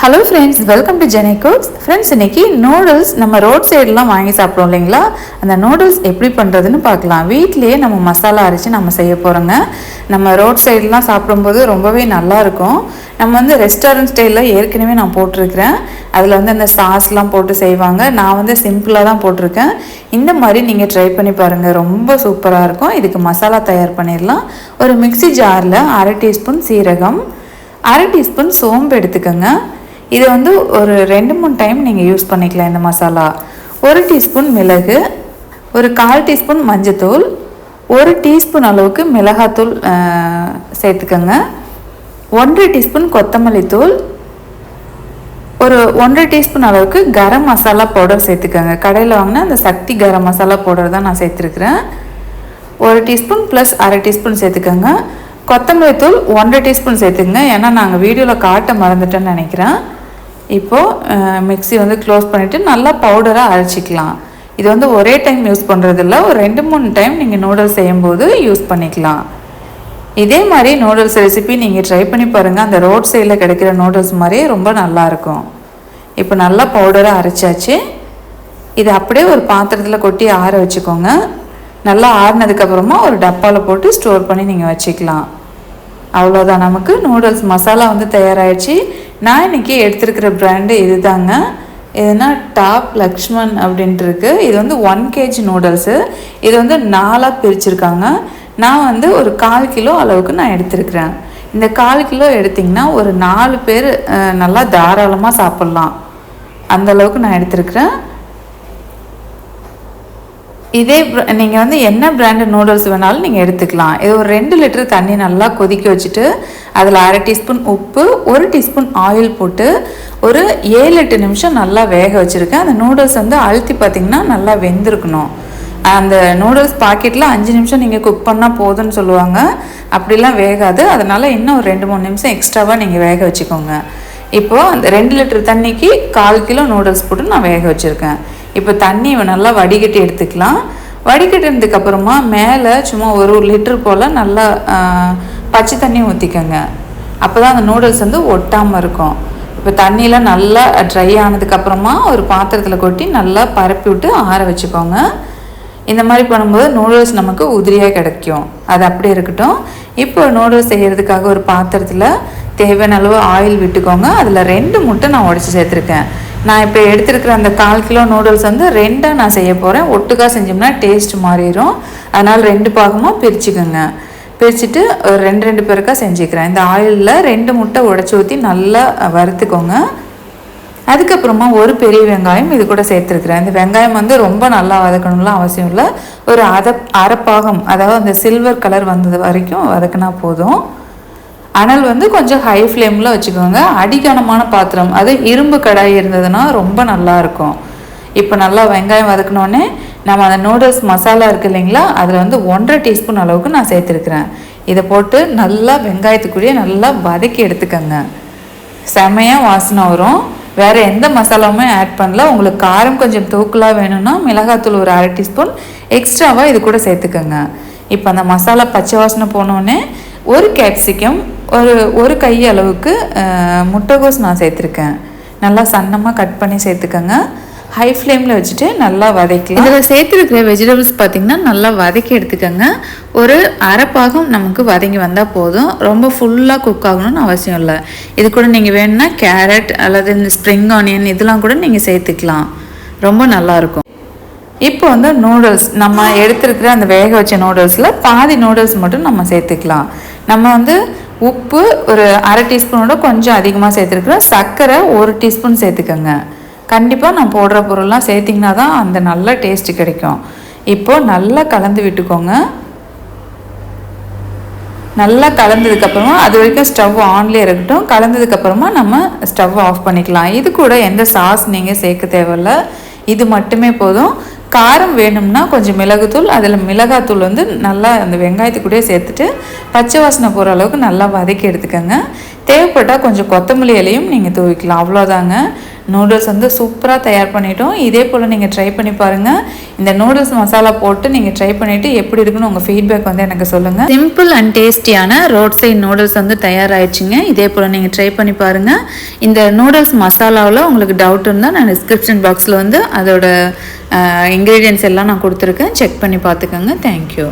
Hello friends, welcome to Jenny cooks. Friends, இன்றைக்கி noodles நம்ம road சைடெலாம் வாங்கி சாப்பிட்றோம் இல்லைங்களா? அந்த நூடுல்ஸ் எப்படி பண்ணுறதுன்னு பார்க்கலாம். வீட்லேயே நம்ம மசாலா அரைச்சி நம்ம செய்ய போகிறோங்க. நம்ம ரோட் சைடெலாம் சாப்பிடும்போது ரொம்பவே நல்லாயிருக்கும். நம்ம ரெஸ்டாரண்ட் ஸ்டைலில் ஏற்கனவே நான் போட்டிருக்கிறேன். அதில் அந்த சாஸ்லாம் போட்டு செய்வாங்க. நான் சிம்பிளாக தான் போட்டிருக்கேன். இந்த மாதிரி நீங்கள் ட்ரை பண்ணி பாருங்கள், ரொம்ப சூப்பராக இருக்கும். இதுக்கு மசாலா தயார் பண்ணிடலாம். ஒரு மிக்சி ஜாரில் 1/2 டீஸ்பூன் சீரகம், 1/2 டீஸ்பூன் சோம்பு எடுத்துக்கோங்க. இதை ஒரு 2-3 டைம் நீங்கள் யூஸ் பண்ணிக்கலாம். இந்த மசாலா 1 டீஸ்பூன் மிளகு, ஒரு 1/4 டீஸ்பூன் மஞ்சத்தூள், 1 டீஸ்பூன் அளவுக்கு மிளகாத்தூள் சேர்த்துக்கோங்க, 1/2 டீஸ்பூன் கொத்தமல்லி தூள், ஒரு 1/2 டீஸ்பூன் அளவுக்கு கரம் மசாலா பவுடர் சேர்த்துக்கோங்க. கடையில் வாங்கினா அந்த சக்தி கரம் மசாலா பவுடர் தான் நான் சேர்த்துருக்குறேன். 1 டீஸ்பூன் ப்ளஸ் 1/2 டீஸ்பூன் சேர்த்துக்கோங்க. கொத்தமல்லி தூள் 1/2 டீஸ்பூன் சேர்த்துக்குங்க. ஏன்னா நாங்கள் வீடியோவில் காட்ட மறந்துட்டேன்னு நினைக்கிறேன். இப்போது மிக்ஸி க்ளோஸ் பண்ணிவிட்டு நல்லா பவுடராக அரைச்சிக்கலாம். இது ஒரே டைம் யூஸ் பண்ணுறதில்ல, ஒரு 2-3 டைம் நீங்கள் நூடுல்ஸ் செய்யும்போது யூஸ் பண்ணிக்கலாம். இதே மாதிரி நூடுல்ஸ் ரெசிபி நீங்கள் ட்ரை பண்ணி பாருங்கள். அந்த ரோட் சைடில் கிடைக்கிற நூடுல்ஸ் மாதிரியே ரொம்ப நல்லாயிருக்கும். இப்போ நல்லா பவுடராக அரைச்சாச்சு. இது அப்படியே ஒரு பாத்திரத்தில் கொட்டி ஆற வச்சுக்கோங்க. நல்லா ஆறினதுக்கப்புறமா ஒரு டப்பாவில் போட்டு ஸ்டோர் பண்ணி நீங்கள் வச்சுக்கலாம். அவ்வளோதான், நமக்கு நூடுல்ஸ் மசாலா தயாராகிடுச்சு. நான் இன்றைக்கி எடுத்துருக்கிற பிராண்டு இது தாங்க. இதுனா டாப் லக்ஷ்மன் அப்படின்ட்டு இருக்குது. இது 1 kg நூடுல்ஸு. இது 4ஆக பிரிச்சுருக்காங்க. நான் ஒரு 1/4 கிலோ அளவுக்கு நான் எடுத்துருக்கிறேன். இந்த 1/4 கிலோ எடுத்திங்கன்னா ஒரு 4 பேர் நல்லா தாராளமாக சாப்பிட்லாம். அந்தளவுக்கு நான் எடுத்துருக்கிறேன். இதே நீங்கள் என்ன பிராண்டு நூடுல்ஸ் வேணாலும் நீங்கள் எடுத்துக்கலாம். இது ஒரு 2 லிட்டர் தண்ணி நல்லா கொதிக்க வச்சுட்டு அதில் 1/2 டீஸ்பூன் உப்பு, 1 டீஸ்பூன் ஆயில் போட்டு ஒரு 7-8 நிமிஷம் நல்லா வேக வச்சுருக்கேன். அந்த நூடுல்ஸ் அழுத்தி பார்த்திங்கன்னா நல்லா வெந்திருக்கணும். அந்த நூடுல்ஸ் பாக்கெட்டில் 5 நிமிஷம் நீங்கள் குக் பண்ணால் போதும்னு சொல்லுவாங்க. அப்படிலாம் வேகாது. அதனால் இன்னும் ஒரு 2-3 நிமிஷம் எக்ஸ்ட்ராவாக நீங்கள் வேக வச்சுக்கோங்க. இப்போது அந்த 2 லிட்டர் தண்ணிக்கு 1/4 கிலோ நூடுல்ஸ் போட்டு நான் வேக வச்சுருக்கேன். இப்போ தண்ணி நல்லா வடிகட்டி எடுத்துக்கலாம். வடிகட்டினதுக்கப்புறமா மேலே சும்மா 1 லிட்டர் போல் நல்லா பச்சை தண்ணி ஊற்றிக்கோங்க. அப்போ தான் அந்த நூடுல்ஸ் ஒட்டாமல் இருக்கும். இப்போ தண்ணியில் நல்லா ட்ரை ஆனதுக்கப்புறமா ஒரு பாத்திரத்தில் கொட்டி நல்லா பரப்பி விட்டு ஆற வச்சுக்கோங்க. இந்த மாதிரி பண்ணும்போது நூடுல்ஸ் நமக்கு உதிரியாக கிடைக்கும். அது அப்படியே இருக்கட்டும். இப்போ நூடுல்ஸ் செய்கிறதுக்காக ஒரு பாத்திரத்தில் தேவையான அளவு ஆயில் விட்டுக்கோங்க. அதில் 2 முட்டை நான் உடச்சி சேர்த்துருக்கேன். நான் இப்போ எடுத்துருக்கிற அந்த 1/4 கிலோ நூடுல்ஸ் 2ஆக நான் செய்ய போகிறேன். ஒட்டுக்காக செஞ்சோம்னா டேஸ்ட் மாறிடும். அதனால் 2 பாகமாக பிரிச்சுக்கோங்க. பிரிச்சுட்டு ஒரு 2 பேருக்காக செஞ்சுக்கிறேன். இந்த ஆயிலில் 2 முட்டை உடச்சி ஊற்றி நல்லா வறுத்துக்கோங்க. அதுக்கப்புறமா ஒரு பெரிய வெங்காயம் இது கூட சேர்த்துருக்குறேன். இந்த வெங்காயம் ரொம்ப நல்லா வதக்கணும்லாம் அவசியம் இல்லை. ஒரு அரைப்பாகம், அதாவது அந்த சில்வர் கலர் வந்தது வரைக்கும் வதக்கினா போதும். அனல் கொஞ்சம் ஹை ஃப்ளேமில் வச்சுக்கோங்க. அடிக்கனமான பாத்திரம், அது இரும்பு கடாய் இருந்ததுன்னா ரொம்ப நல்லாயிருக்கும். இப்போ நல்லா வெங்காயம் வதக்கினோடனே நம்ம அந்த நூடுல்ஸ் மசாலா இருக்குது இல்லைங்களா, அதில் 1/2 டீஸ்பூன் அளவுக்கு நான் சேர்த்துருக்குறேன். இதை போட்டு நல்லா வெங்காயத்துக்குள்ளேயே நல்லா வதக்கி எடுத்துக்கோங்க. செமையாக வாசனை வரும். வேறு எந்த மசாலாவுமே ஆட் பண்ணல. உங்களுக்கு காரம் கொஞ்சம் தூக்கலாக வேணும்னா மிளகாத்தூள் ஒரு 1/2 டீஸ்பூன் எக்ஸ்ட்ராவாக இது கூட சேர்த்துக்கோங்க. இப்போ அந்த மசாலா பச்சை வாசனை போனோடனே ஒரு கேப்சிகம், ஒரு கை அளவுக்கு முட்டைகோஸ் நான் சேர்த்துருக்கேன். நல்லா சன்னமாக கட் பண்ணி சேர்த்துக்கோங்க. ஹை ஃப்ளேமில் வச்சுட்டு நல்லா வதக்கலாம். இதில் சேர்த்துருக்கிற வெஜிடபிள்ஸ் பார்த்திங்கன்னா நல்லா வதக்கி எடுத்துக்கோங்க. ஒரு அரைப்பாகம் நமக்கு வதங்கி வந்தால் போதும். ரொம்ப ஃபுல்லாக குக் ஆகணும்னு அவசியம் இல்லை. இது கூட நீங்கள் வேணும்னா கேரட் அல்லது இந்த ஸ்ப்ரிங் ஆனியன் இதெல்லாம் கூட நீங்கள் சேர்த்துக்கலாம். ரொம்ப நல்லாயிருக்கும். இப்போ நூடுல்ஸ் நம்ம எடுத்துருக்கிற அந்த வேக வச்ச நூடுல்ஸில் பாதி நூடுல்ஸ் மட்டும் நம்ம சேர்த்துக்கலாம். நம்ம உப்பு ஒரு 1/2 டீஸ்பூனோட கொஞ்சம் அதிகமாக சேர்த்துருக்குறோம். சர்க்கரை 1 டீஸ்பூன் சேர்த்துக்கோங்க. கண்டிப்பாக நான் போடுற பொருள்லாம் சேர்த்திங்கன்னா தான் அந்த நல்ல டேஸ்ட்டு கிடைக்கும். இப்போது நல்லா கலந்து விட்டுக்கோங்க. நல்லா கலந்ததுக்கப்புறமா அது வரைக்கும் ஸ்டவ் ஆன்லேயே இருக்கட்டும். கலந்ததுக்கப்புறமா நம்ம ஸ்டவ் ஆஃப் பண்ணிக்கலாம். இது கூட எந்த சாஸ் நீங்கள் சேர்க்க தேவையில்லை. இது மட்டுமே போதும். காரம் வேணும்னா கொஞ்சம் மிளகுத்தூள், அதில் மிளகாத்தூள் நல்லா அந்த வெங்காயத்துக்கூடயே சேர்த்துட்டு பச்சை வாசனை போகிற அளவுக்கு நல்லா வதக்கி எடுத்துக்கோங்க. தேவைப்பட்டால் கொஞ்சம் கொத்தமல்லி இலையும் நீங்கள் தூவிக்கலாம். அவ்வளோதாங்க. நூடுல்ஸ் வந்து சூப்பராக தயார் பண்ணிட்டோம். இதே போல் நீங்கள் ட்ரை பண்ணி பாருங்கள். இந்த நூடுல்ஸ் மசாலா போட்டு நீங்கள் ட்ரை பண்ணிவிட்டு எப்படி இருக்குன்னு உங்கள் ஃபீட்பேக் வந்து எனக்கு சொல்லுங்கள். சிம்பிள் அண்ட் டேஸ்டியான ரோட் சைட் நூடுல்ஸ் வந்து தயாராகிடுச்சிங்க. இதே போல் நீங்கள் ட்ரை பண்ணி பாருங்கள். இந்த நூடுல்ஸ் மசாலாவில் உங்களுக்கு டவுட் இருந்தால் நான் டிஸ்கிரிப்ஷன் பாக்ஸில் வந்து அதோட இன்க்ரீடியன்ட்ஸ் எல்லாம் நான் கொடுத்துருக்கேன். செக் பண்ணி பார்த்துக்கோங்க. தேங்க்யூ.